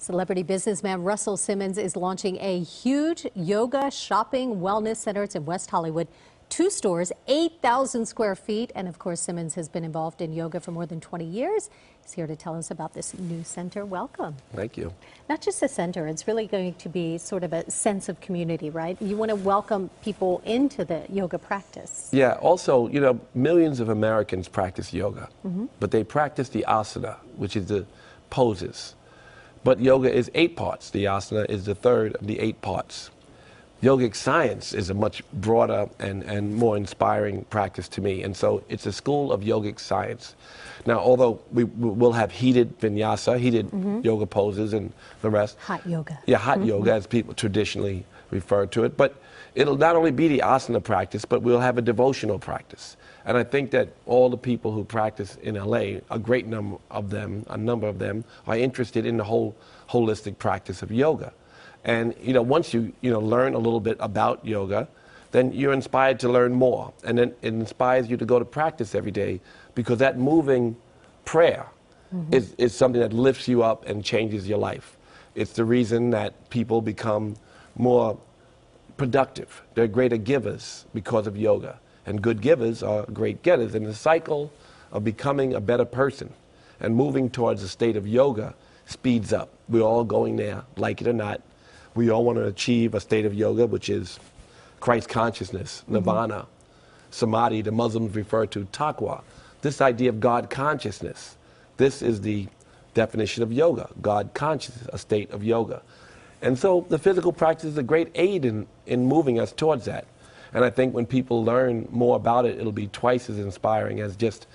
Celebrity businessman Russell Simmons is launching a huge yoga, shopping, wellness center. It's in West Hollywood. 2 stores, 8,000 square feet. And of course, Simmons has been involved in yoga for more than 20 years. He's here to tell us about this new center. Welcome. Thank you. Not just a center, it's really going to be sort of a sense of community, right? You want to welcome people into the yoga practice. Yeah, also, you know, millions of Americans practice yoga, but they practice the asana, which is the poses. But yoga is 8 parts. The asana is the third of the 8 parts. Yogic science is a much broader and more inspiring practice to me. And so it's a school of yogic science. Now, although we will have heated vinyasa, heated yoga poses and the rest. Hot yoga. Yeah, hot yoga, as people traditionally refer to it. But it'll not only be the asana practice, but we'll have a devotional practice. And I think that all the people who practice in LA, a number of them, are interested in the whole holistic practice of yoga. And you know, once you learn a little bit about yoga, then you're inspired to learn more. And then it inspires you to go to practice every day, because that moving prayer is something that lifts you up and changes your life. It's the reason that people become more productive. They're greater givers because of yoga. And good givers are great getters. And the cycle of becoming a better person and moving towards a state of yoga speeds up. We're all going there, like it or not. We all want to achieve a state of yoga, which is Christ consciousness, nirvana, samadhi, the Muslims refer to taqwa. This idea of God consciousness, this is the definition of yoga, God consciousness, a state of yoga. And so the physical practice is a great aid in moving us towards that. And I think when people learn more about it, it'll be twice as inspiring as just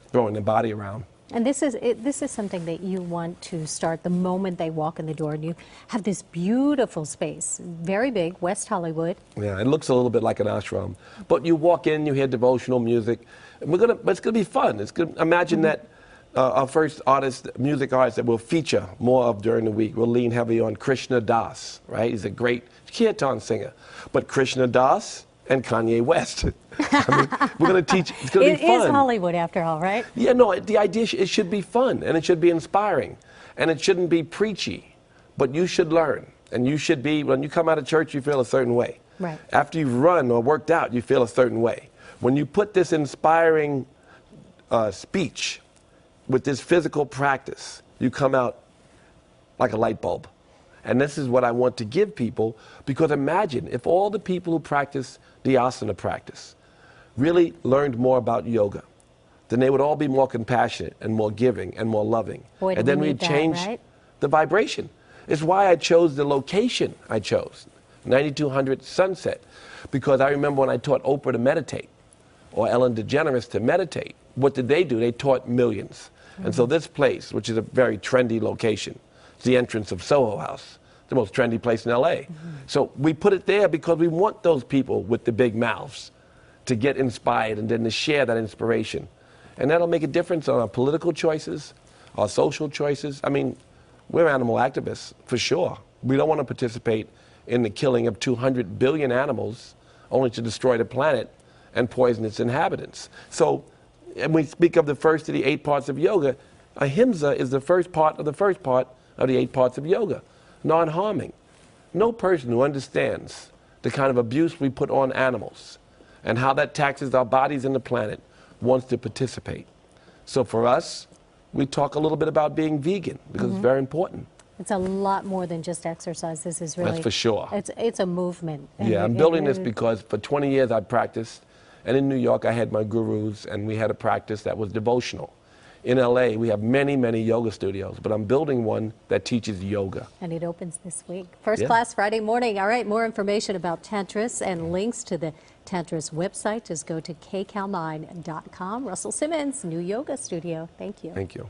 throwing the body around. And this is something that you want to start the moment they walk in the door. And you have this beautiful space, very big, West Hollywood. Yeah, it looks a little bit like an ashram. But you walk in, you hear devotional music. And it's gonna be fun. It's gonna, imagine that our first music artist that we'll feature more of during the week, we'll lean heavily on Krishna Das, right? He's a great kirtan singer. But Krishna Das and Kanye West. I mean, we're going to teach, it's going to be fun. It is Hollywood after all, right? Yeah, no, the idea, it should be fun, and it should be inspiring, and it shouldn't be preachy, but you should learn, and you should be, when you come out of church, you feel a certain way. Right. After you've run or worked out, you feel a certain way. When you put this inspiring speech with this physical practice, you come out like a light bulb. And this is what I want to give people, because imagine if all the people who practice the asana practice really learned more about yoga, then they would all be more compassionate and more giving and more loving. Boy, and then we'd change the vibration. It's why I chose the location I chose, 9200 Sunset, because I remember when I taught Oprah to meditate, or Ellen DeGeneres to meditate, what did they do? They taught millions. And so this place, which is a very trendy location, it's the entrance of Soho House, the most trendy place in LA. So we put it there because we want those people with the big mouths to get inspired and then to share that inspiration. And that'll make a difference on our political choices, our social choices. I mean, we're animal activists, for sure. We don't want to participate in the killing of 200 billion animals only to destroy the planet and poison its inhabitants. So, and we speak of the first of the 8 parts of yoga. Ahimsa is the first part of the 8 parts of yoga, non-harming. No person who understands the kind of abuse we put on animals and how that taxes our bodies and the planet wants to participate. So for us, we talk a little bit about being vegan, because it's very important. It's a lot more than just exercise. This is really... That's for sure. It's a movement. Yeah, I'm building this because for 20 years I practiced, and in New York I had my gurus, and we had a practice that was devotional. In LA, we have many, many yoga studios, but I'm building one that teaches yoga. And it opens this week. First class Friday morning. All right, more information about Tantris and links to the Tantris website. Just go to kcal9.com. Russell Simmons, new yoga studio. Thank you. Thank you.